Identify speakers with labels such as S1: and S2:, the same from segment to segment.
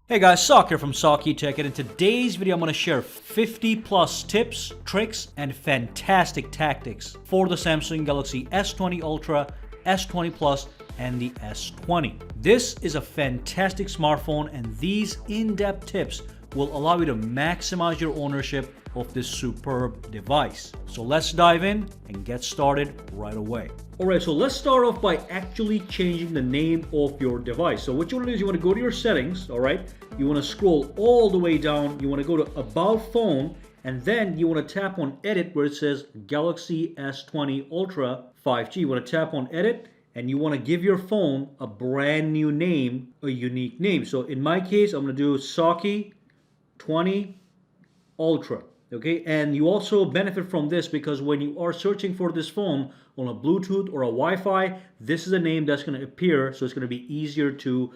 S1: Hey guys, Sak here from SAKITECH, and in today's video I'm going to share 50 plus tips, tricks, and fantastic tactics for the Samsung Galaxy S20 Ultra, S20 Plus, and the S20. This is a fantastic smartphone, and these in-depth tips will allow you to maximize your ownership of this superb device. So let's dive in and get started right away. Alright, so let's start off by actually changing the name of your device. So what you want to do is you want to go to your settings, alright? You want to scroll all the way down, you want to go to About Phone, and then you want to tap on Edit where it says Galaxy S20 Ultra 5G. You want to tap on Edit, and you want to give your phone a brand new name, a unique name. So in my case, I'm going to do SAKI20 Ultra. Okay, and you also benefit from this because when you are searching for this phone on a Bluetooth or a Wi-Fi, this is a name that's going to appear, so it's going to be easier to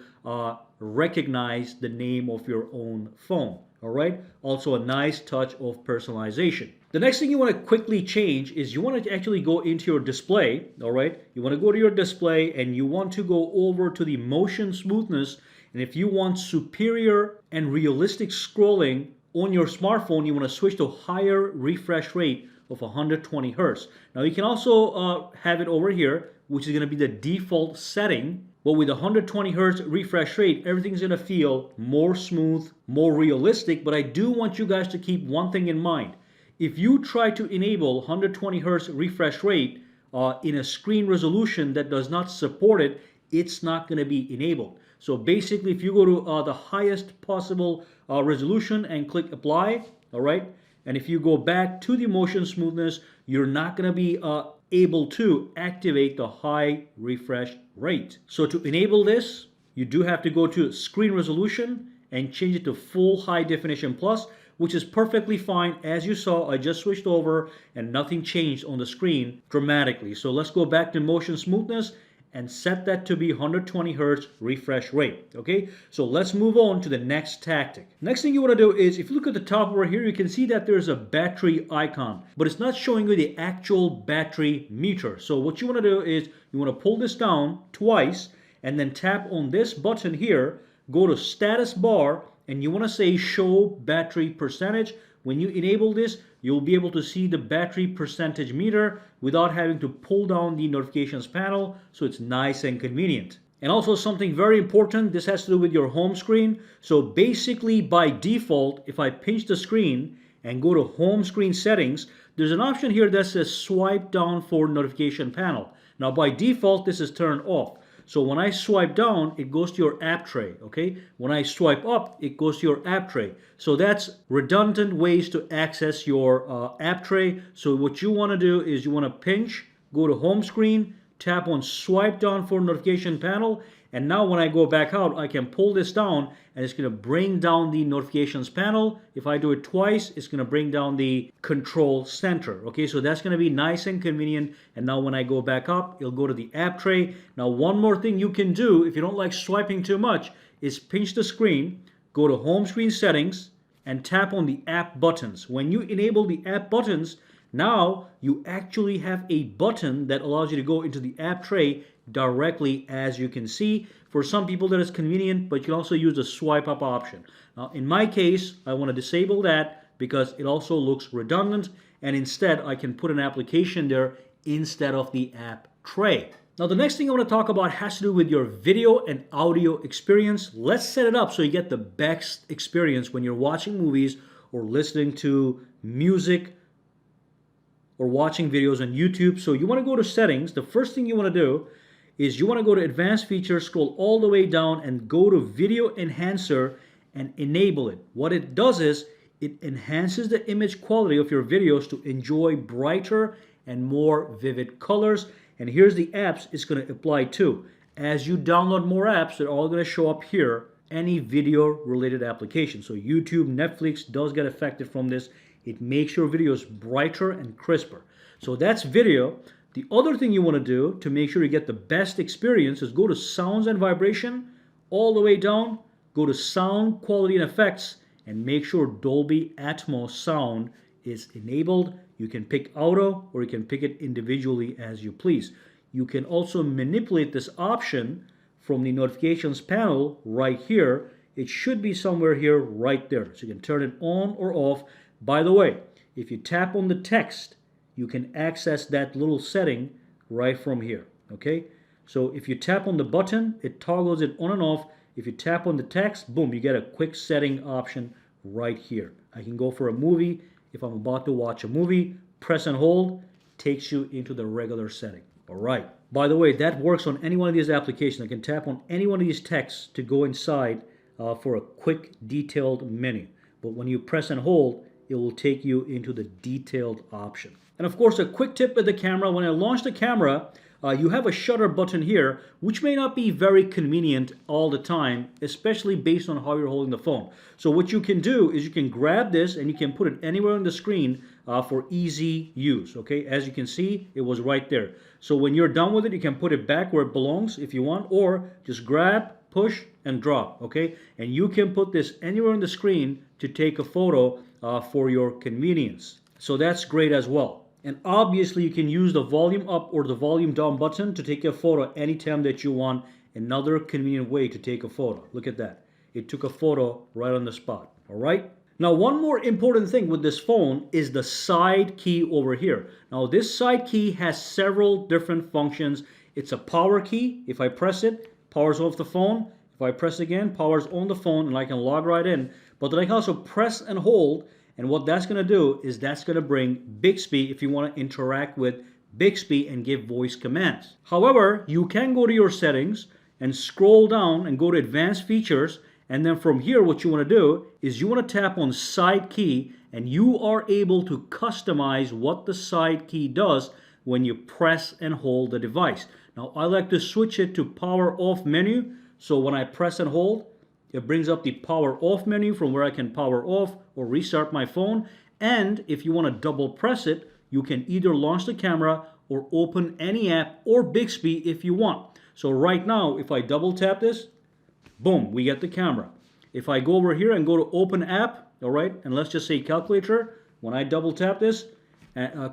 S1: recognize the name of your own phone. All right, also a nice touch of personalization. The next thing you want to quickly change is you want to actually go into your display. All right, you want to go to your display and you want to go over to the motion smoothness, and if you want superior and realistic scrolling on your smartphone, you want to switch to higher refresh rate of 120 Hz. Now you can also have it over here, which is going to be the default setting. But with 120 Hz refresh rate, everything's going to feel more smooth, more realistic. But I do want you guys to keep one thing in mind. If you try to enable 120 Hz refresh rate in a screen resolution that does not support it, it's not going to be enabled. So basically, if you go to the highest possible resolution and click apply, all right, and if you go back to the motion smoothness, you're not going to be able to activate the high refresh rate. So to enable this, you do have to go to screen resolution and change it to full high definition plus, which is perfectly fine. As you saw, I just switched over and nothing changed on the screen dramatically. So let's go back to motion smoothness and set that to be 120 Hz refresh rate. Okay, so let's move on to the next tactic. Next thing you want to do is, if you look at the top over here, you can see that there's a battery icon, but it's not showing you the actual battery meter. So what you want to do is you want to pull this down twice and then tap on this button here, go to status bar, and you want to say show battery percentage. When you enable this, you'll be able to see the battery percentage meter without having to pull down the notifications panel, so it's nice and convenient. And also something very important, this has to do with your home screen. So basically by default, if I pinch the screen and go to home screen settings, there's an option here that says swipe down for notification panel. Now by default, this is turned off. So when I swipe down, it goes to your app tray, okay? When I swipe up, it goes to your app tray. So that's redundant ways to access your app tray. So what you want to do is you want to pinch, go to home screen, tap on swipe down for notification panel, and now when I go back out, I can pull this down and it's going to bring down the notifications panel. If I do it twice, it's going to bring down the control center. Okay, so that's going to be nice and convenient. And now when I go back up, it'll go to the app tray. Now one more thing you can do if you don't like swiping too much is pinch the screen, go to home screen settings, and tap on the app buttons. When you enable the app buttons, now you actually have a button that allows you to go into the app tray directly, as you can see. For some people that is convenient, but you can also use the swipe up option. Now in my case, I want to disable that because it also looks redundant, and instead I can put an application there instead of the app tray. Now the next thing I want to talk about has to do with your video and audio experience. Let's set it up so you get the best experience when you're watching movies or listening to music or watching videos on YouTube. So you want to go to settings. The first thing you want to do is you want to go to advanced features, scroll all the way down and go to video enhancer and enable it. What it does is it enhances the image quality of your videos to enjoy brighter and more vivid colors. And here's the apps it's going to apply to. As you download more apps, they're all going to show up here, any video related application. So YouTube, Netflix does get affected from this. It makes your videos brighter and crisper. So that's video. The other thing you want to do to make sure you get the best experience is go to sounds and vibration, all the way down, go to sound quality and effects, and make sure Dolby Atmos sound is enabled. You can pick auto or you can pick it individually as you please. You can also manipulate this option from the notifications panel right here it should be somewhere here right there. So you can turn it on or off. By the way, if you tap on the text, you can access that little setting right from here. Okay, so if you tap on the button, it toggles it on and off. If you tap on the text, boom, you get a quick setting option right here. I can go for a movie. If I'm about to watch a movie, press and hold, takes you into the regular setting. All right. By the way, that works on any one of these applications. I can tap on any one of these texts to go inside for a quick detailed menu. But when you press and hold, it will take you into the detailed option. And of course, a quick tip with the camera, when I launch the camera, you have a shutter button here, which may not be very convenient all the time, especially based on how you're holding the phone. So what you can do is you can grab this and you can put it anywhere on the screen for easy use. Okay, as you can see, it was right there. So when you're done with it, you can put it back where it belongs if you want, or just grab, push, and drop. Okay, and you can put this anywhere on the screen to take a photo for your convenience. So that's great as well. And obviously you can use the volume up or the volume down button to take a photo anytime that you want. Another convenient way to take a photo. Look at that. It took a photo right on the spot. All right. Now, one more important thing with this phone is the side key over here. Now, this side key has several different functions. It's a power key. If I press it, powers off the phone. If I press again, powers on the phone, and I can log right in. But then I can also press and hold. And what that's going to do is that's going to bring Bixby if you want to interact with Bixby and give voice commands. However, you can go to your settings and scroll down and go to advanced features. And then from here, what you want to do is you want to tap on side key, and you are able to customize what the side key does when you press and hold the device. Now, I like to switch it to power off menu. So when I press and hold, it brings up the power off menu from where I can power off or restart my phone. And if you want to double press it, you can either launch the camera or open any app or Bixby if you want. So right now, if I double tap this, boom, we get the camera. If I go over here and go to open app, all right, and let's just say calculator, when I double tap this,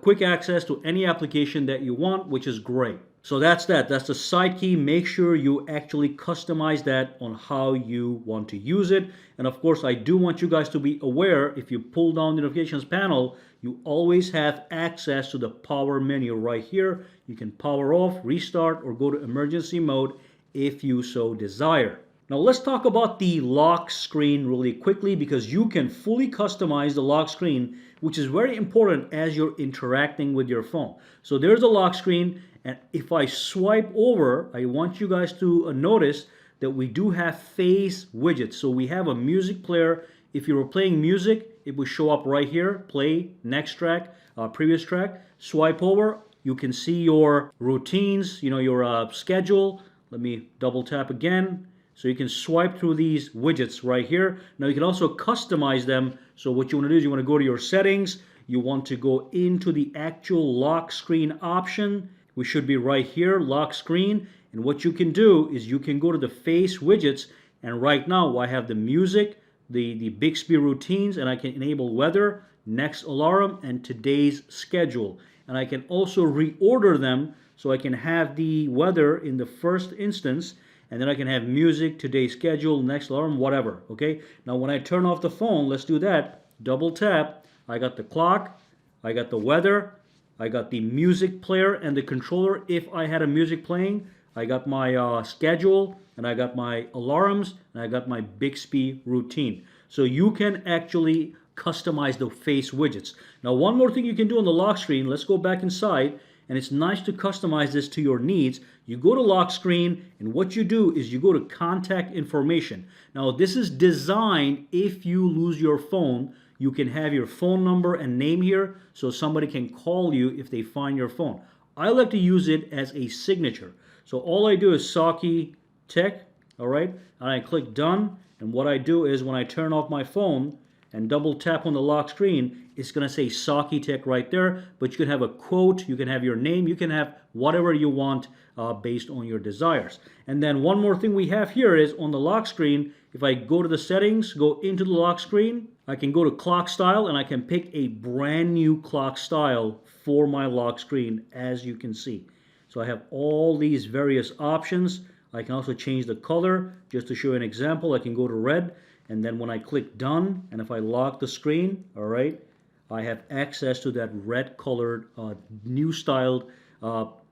S1: quick access to any application that you want, which is great. So that's that. That's the side key. Make sure you actually customize that on how you want to use it. And of course, I do want you guys to be aware, if you pull down the notifications panel, you always have access to the power menu right here. You can power off, restart, or go to emergency mode if you so desire. Now let's talk about the lock screen really quickly, because you can fully customize the lock screen, which is very important as you're interacting with your phone. So there's a lock screen, and if I swipe over, I want you guys to notice that we do have face widgets. So we have a music player. If you were playing music, it would show up right here, play, next track, previous track. Swipe over, you can see your routines, your schedule. Let me double tap again. So you can swipe through these widgets right here. Now you can also customize them. So what you want to do is you want to go to your settings. You want to go into the actual lock screen option. We should be right here, lock screen. And what you can do is you can go to the face widgets. And right now I have the music, the Bixby routines, and I can enable weather, next alarm, and today's schedule. And I can also reorder them so I can have the weather in the first instance. And then I can have music, today's schedule, next alarm, whatever, okay? Now when I turn off the phone, let's do that. Double tap, I got the clock, I got the weather, I got the music player and the controller if I had a music playing. I got my schedule, and I got my alarms, and I got my Bixby routine. So you can actually customize the face widgets. Now one more thing you can do on the lock screen, let's go back inside. And it's nice to customize this to your needs. You go to lock screen, and what you do is you go to contact information. Now this is designed if you lose your phone, you can have your phone number and name here so somebody can call you if they find your phone. I like to use it as a signature. So all I do is SAKITECH, all right? And I click done, and what I do is when I turn off my phone and double tap on the lock screen, it's going to say SAKITECH right there, but you can have a quote, you can have your name, you can have whatever you want based on your desires. And then one more thing we have here is on the lock screen, if I go to the settings, go into the lock screen, I can go to clock style, and I can pick a brand new clock style for my lock screen, as you can see. So I have all these various options. I can also change the color. Just to show you an example, I can go to red, and then when I click done, and if I lock the screen, all right, I have access to that red colored new styled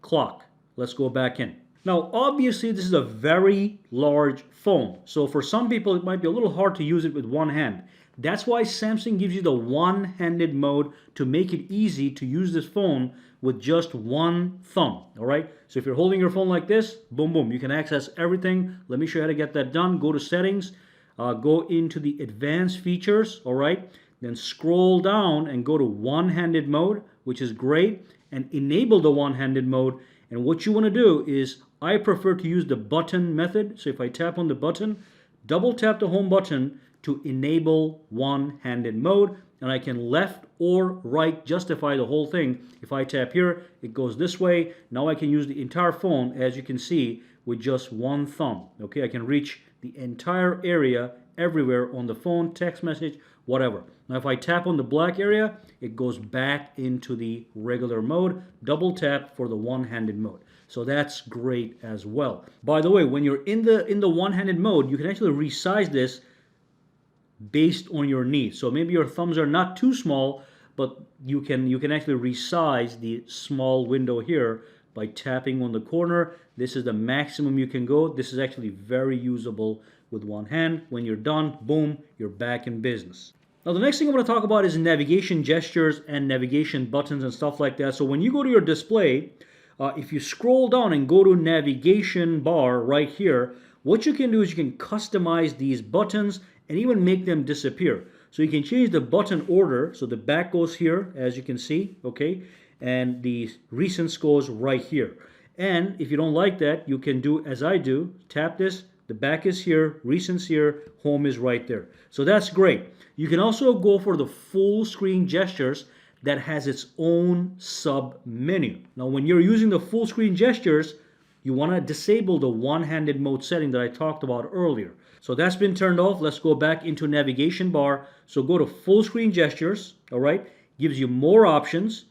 S1: clock. Let's go back in. Now, obviously, this is a very large phone. So for some people, it might be a little hard to use it with one hand. That's why Samsung gives you the one-handed mode to make it easy to use this phone with just one thumb, all right? So if you're holding your phone like this, boom, boom, you can access everything. Let me show you how to get that done. Go to settings, go into the advanced features, all right? Then scroll down and go to one-handed mode, which is great, and enable the one-handed mode. And what you want to do is, I prefer to use the button method. So if I tap on the button, double tap the home button to enable one-handed mode, and I can left or right justify the whole thing. If I tap here, it goes this way. Now I can use the entire phone, as you can see, with just one thumb. Okay, I can reach the entire area everywhere on the phone, text message, whatever. Now if I tap on the black area, it goes back into the regular mode. Double tap for the one-handed mode. So that's great as well. By the way, when you're in the one-handed mode, you can actually resize this based on your needs. So maybe your thumbs are not too small, but you can actually resize the small window here by tapping on the corner. This is the maximum you can go. This is actually very usable with one hand. When you're done, boom, you're back in business. Now the next thing I'm going to talk about is navigation gestures and navigation buttons and stuff like that. So when you go to your display, if you scroll down and go to navigation bar right here, what you can do is you can customize these buttons and even make them disappear. So you can change the button order. So the back goes here, as you can see, okay? And the recents goes right here. And if you don't like that, you can do as I do, tap this, the back is here, recents here, home is right there. So that's great. You can also go for the full screen gestures that has its own sub menu. Now when you're using the full screen gestures, you want to disable the one-handed mode setting that I talked about earlier. So that's been turned off. Let's go back into navigation bar. So go to full screen gestures, all right? Gives you more options.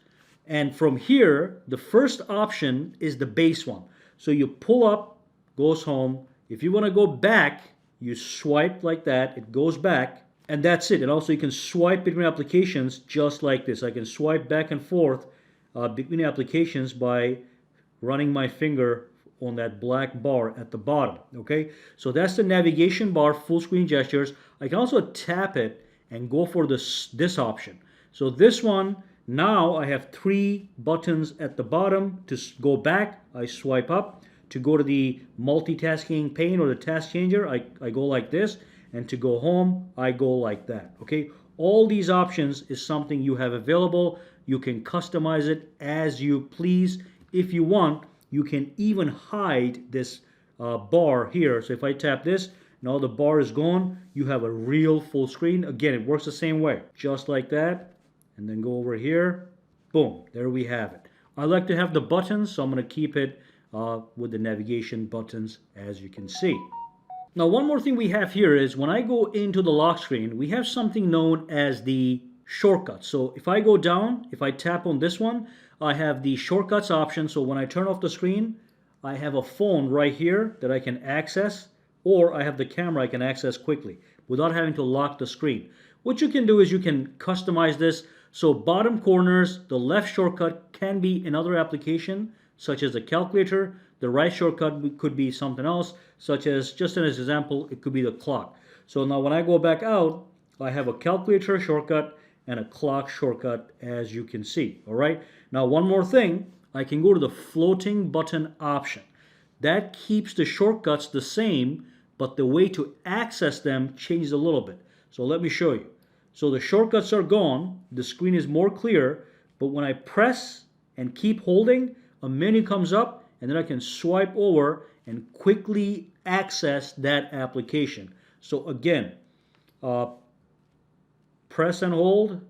S1: And from here, the first option is the base one. So you pull up, goes home. If you want to go back, you swipe like that, it goes back, and that's it. And also you can swipe between applications just like this. I can swipe back and forth between applications by running my finger on that black bar at the bottom, okay? So that's the navigation bar, full screen gestures. I can also tap it and go for this option. So this one, now I have 3 buttons at the bottom. To go back, I swipe up. To go to the multitasking pane or the task changer, I go like this. And to go home, I go like that, okay? All these options is something you have available. You can customize it as you please. If you want, you can even hide this bar here. So if I tap this, now the bar is gone. You have a real full screen. Again, it works the same way. Just like that. And then go over here. Boom. There we have it. I like to have the buttons, so I'm going to keep it with the navigation buttons, as you can see. Now, one more thing we have here is when I go into the lock screen, we have something known as the shortcuts. So if I go down, if I tap on this one, I have the shortcuts option. So when I turn off the screen, I have a phone right here that I can access, or I have the camera I can access quickly without having to lock the screen. What you can do is you can customize this. So bottom corners, the left shortcut can be another application, such as the calculator. The right shortcut could be something else, such as, just as an example, it could be the clock. So now when I go back out, I have a calculator shortcut and a clock shortcut, as you can see, all right? Now, one more thing, I can go to the floating button option. That keeps the shortcuts the same, but the way to access them changes a little bit. So let me show you. So the shortcuts are gone, the screen is more clear, but when I press and keep holding, a menu comes up, and then I can swipe over and quickly access that application. So again, press and hold.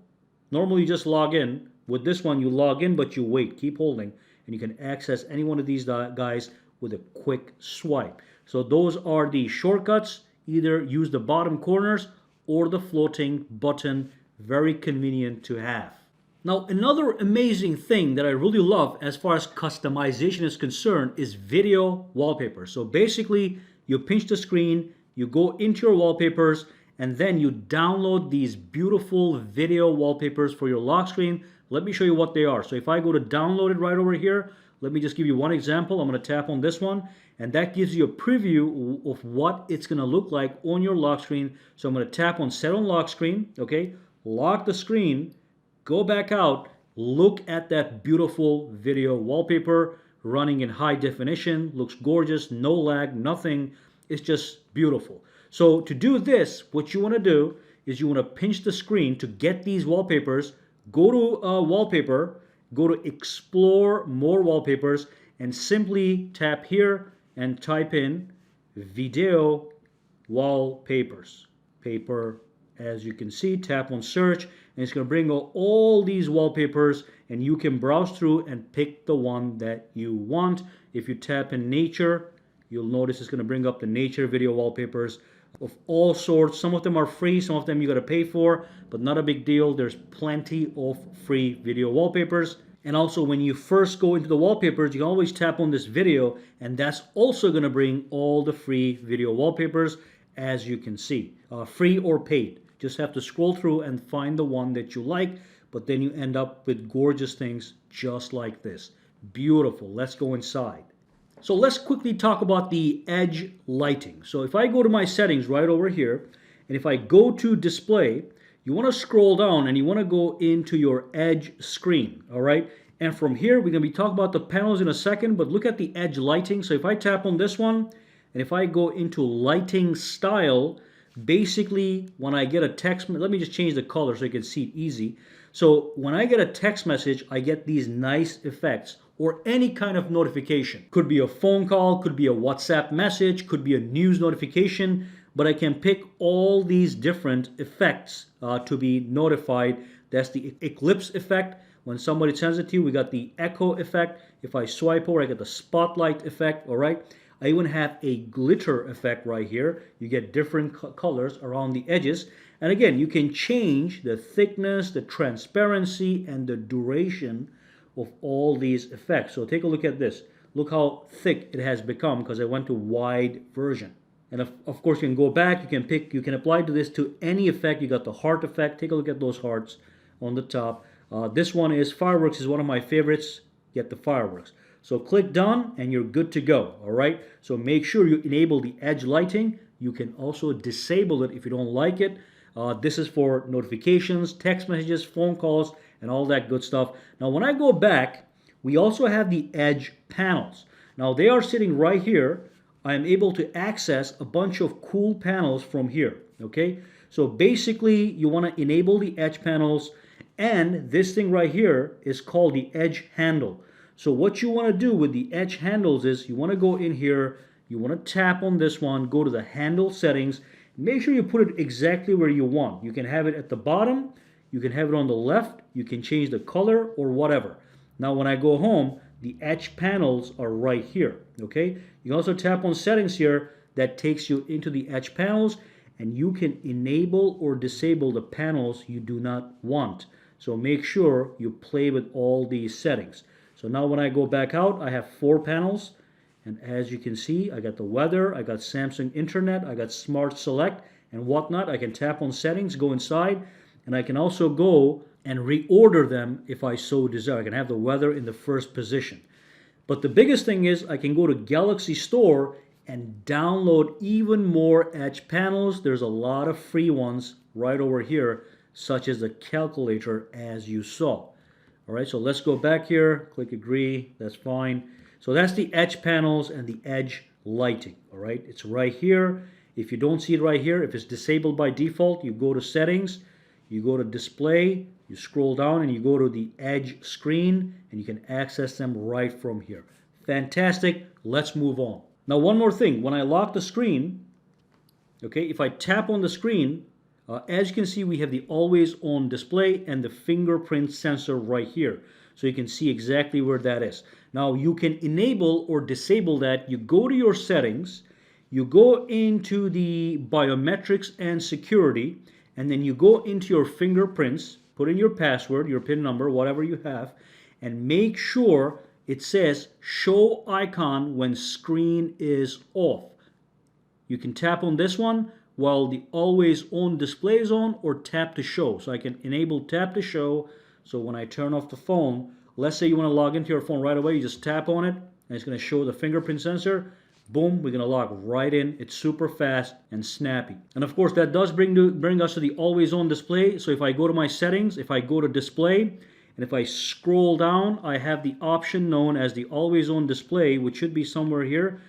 S1: Normally you just log in. With this one, you log in, but you wait, keep holding, and you can access any one of these guys with a quick swipe. So those are the shortcuts. Either use the bottom corners or the floating button. Very convenient to have. Now, another amazing thing that I really love as far as customization is concerned is video wallpaper. So basically, you pinch the screen, you go into your wallpapers, and then you download these beautiful video wallpapers for your lock screen. Let me show you what they are. So if I go to download it right over here, let me just give you one example. I'm going to tap on this one, and that gives you a preview of what it's going to look like on your lock screen. So I'm going to tap on set on lock screen, okay? Lock the screen, go back out, look at that beautiful video wallpaper running in high definition. Looks gorgeous, no lag, nothing. It's just beautiful. So to do this, what you want to do is you want to pinch the screen to get these wallpapers. Go to wallpaper, go to explore more wallpapers, and simply tap here and type in video wallpapers. Paper, as you can see, tap on search, and it's going to bring up all these wallpapers, and you can browse through and pick the one that you want. If you tap in nature, you'll notice it's going to bring up the nature video wallpapers of all sorts. Some of them are free, some of them you got to pay for, but not a big deal. There's plenty of free video wallpapers. And also, when you first go into the wallpapers, you can always tap on this video, and that's also going to bring all the free video wallpapers, as you can see, free or paid. Just have to scroll through and find the one that you like, but then you end up with gorgeous things just like this. Beautiful. Let's go inside. So let's quickly talk about the edge lighting. So if I go to my settings right over here, and if I go to display, you want to scroll down and you want to go into your edge screen, all right? And from here, we're going to be talking about the panels in a second, but look at the edge lighting. So if I tap on this one, and if I go into lighting style, basically when I get a text, let me just change the color so you can see it easy. So when I get a text message, I get these nice effects, or any kind of notification. Could be a phone call, could be a WhatsApp message, could be a news notification, but I can pick all these different effects to be notified. That's the eclipse effect. When somebody sends it to you, we got the echo effect. If I swipe over, I get the spotlight effect, all right? I even have a glitter effect right here. You get different colors around the edges. And again, you can change the thickness, the transparency, and the duration of all these effects. So take a look at this. Look how thick it has become because I went to wide version. And of course, you can go back, you can apply this to any effect. You got the heart effect. Take a look at those hearts on the top. This one is fireworks, is one of my favorites. Get the fireworks. So click done and you're good to go, all right? So make sure you enable the edge lighting. You can also disable it if you don't like it. This is for notifications, text messages, phone calls, and all that good stuff. Now, when I go back, we also have the edge panels. Now, they are sitting right here. I am able to access a bunch of cool panels from here, okay? So basically, you want to enable the edge panels, and this thing right here is called the edge handle. So what you want to do with the edge handles is you want to go in here, you want to tap on this one, go to the handle settings, make sure you put it exactly where you want. You can have it at the bottom, you can have it on the left, you can change the color or whatever. Now when I go home, the edge panels are right here, okay? You can also tap on settings here, that takes you into the edge panels, and you can enable or disable the panels you do not want. So make sure you play with all these settings. So now when I go back out, I have 4 panels. And as you can see, I got the weather, I got Samsung Internet, I got Smart Select and whatnot. I can tap on settings, go inside, and I can also go and reorder them if I so desire. I can have the weather in the first position. But the biggest thing is I can go to Galaxy Store and download even more edge panels. There's a lot of free ones right over here, such as the calculator as you saw. All right, so let's go back here, click agree, that's fine. So that's the edge panels and the edge lighting, all right? It's right here. If you don't see it right here, if it's disabled by default, you go to settings, you go to display, you scroll down and you go to the edge screen and you can access them right from here. Fantastic, let's move on. Now one more thing, when I lock the screen, okay, if I tap on the screen, as you can see, we have the AlwaysOn Display and the fingerprint sensor right here. So you can see exactly where that is. Now you can enable or disable that. You go to your settings, you go into the biometrics and security, and then you go into your fingerprints, put in your password, your PIN number, whatever you have, and make sure it says show icon when screen is off. You can tap on this one while the always on display is on, or tap to show. So I can enable tap to show, so when I turn off the phone, let's say you want to log into your phone right away, you just tap on it and it's going to show the fingerprint sensor. Boom, we're going to log right in. It's super fast and snappy. And of course that does bring us to the always on display. So if I go to my settings, if I go to display, and if I scroll down, I have the option known as the always on display, which should be somewhere here.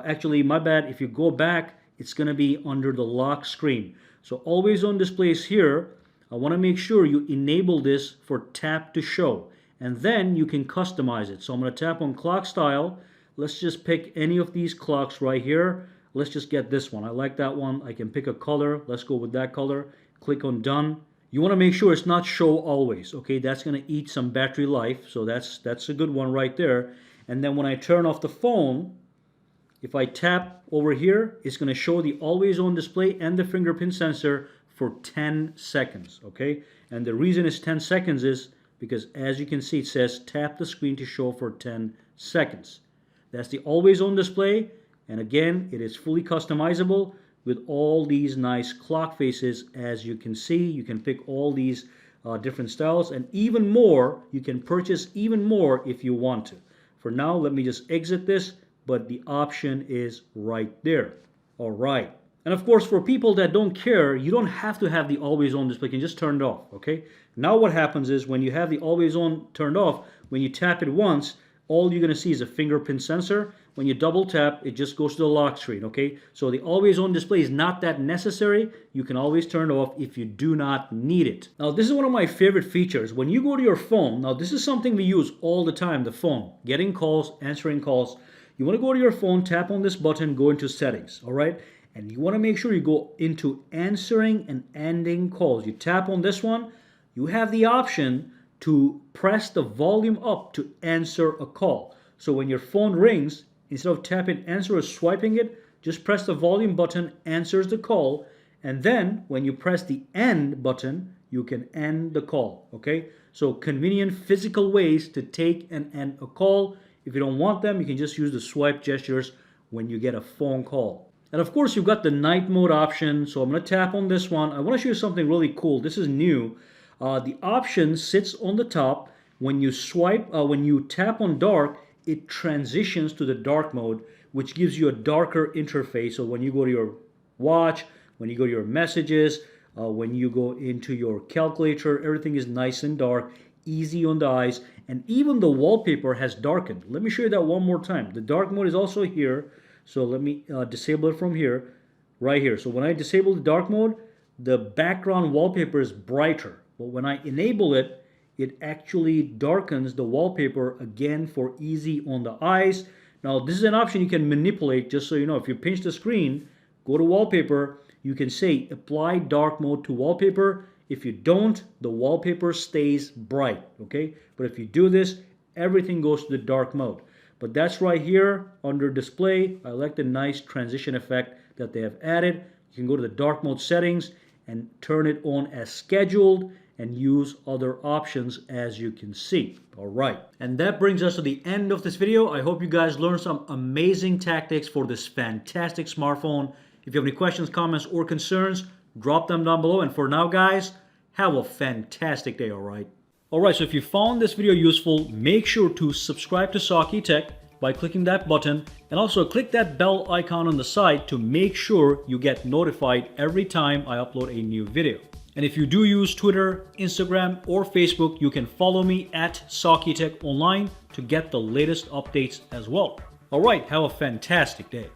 S1: Actually, my bad, if you go back, it's going to be under the lock screen. So always on display is here. I want to make sure you enable this for tap to show, and then you can customize it. So I'm going to tap on clock style. Let's just pick any of these clocks right here. Let's just get this one. I like that one. I can pick a color. Let's go with that color. Click on done. You want to make sure it's not show always. Okay, that's going to eat some battery life. So that's a good one right there. And then when I turn off the phone, if I tap over here, it's going to show the always on display and the fingerprint sensor for 10 seconds, okay? And the reason it's 10 seconds is because, as you can see, it says tap the screen to show for 10 seconds. That's the always on display, and again, it is fully customizable with all these nice clock faces. As you can see, you can pick all these different styles, and even more, you can purchase even more if you want to. For now, let me just exit this, but the option is right there. All right. And of course, for people that don't care, you don't have to have the always on display. You can just turn it off, okay? Now what happens is when you have the always on turned off, when you tap it once, all you're going to see is a fingerprint sensor. When you double tap, it just goes to the lock screen, okay? So the always on display is not that necessary. You can always turn it off if you do not need it. Now, this is one of my favorite features. When you go to your phone, now this is something we use all the time, the phone, getting calls, answering calls. You want to go to your phone, tap on this button, go into settings, all right? And you want to make sure you go into answering and ending calls. You tap on this one, you have the option to press the volume up to answer a call. So when your phone rings, instead of tapping answer or swiping it, just press the volume button, answers the call, and then when you press the end button, you can end the call, okay? So convenient physical ways to take and end a call. If you don't want them, you can just use the swipe gestures when you get a phone call. And of course, you've got the night mode option. So I'm going to tap on this one. I want to show you something really cool. This is new. The option sits on the top. When you swipe, when you tap on dark, it transitions to the dark mode, which gives you a darker interface. So when you go to your watch, when you go to your messages, when you go into your calculator, everything is nice and dark, easy on the eyes, and even the wallpaper has darkened. Let me show you that one more time. The dark mode is also here, so let me disable it from here, right here. So when I disable the dark mode, the background wallpaper is brighter, but when I enable it, it actually darkens the wallpaper again for easy on the eyes. Now this is an option you can manipulate, just so you know. If you pinch the screen, go to wallpaper, you can say apply dark mode to wallpaper. If you don't, the wallpaper stays bright, okay? But if you do this, everything goes to the dark mode. But that's right here under display. I like the nice transition effect that they have added. You can go to the dark mode settings and turn it on as scheduled and use other options, as you can see. All right. And that brings us to the end of this video. I hope you guys learned some amazing tactics for this fantastic smartphone. If you have any questions, comments, or concerns, drop them down below. And for now, guys, have a fantastic day, all right? All right, so if you found this video useful, make sure to subscribe to SAKITECH by clicking that button, and also click that bell icon on the side to make sure you get notified every time I upload a new video. And if you do use Twitter, Instagram, or Facebook, you can follow me at SAKITECH online to get the latest updates as well. All right, have a fantastic day.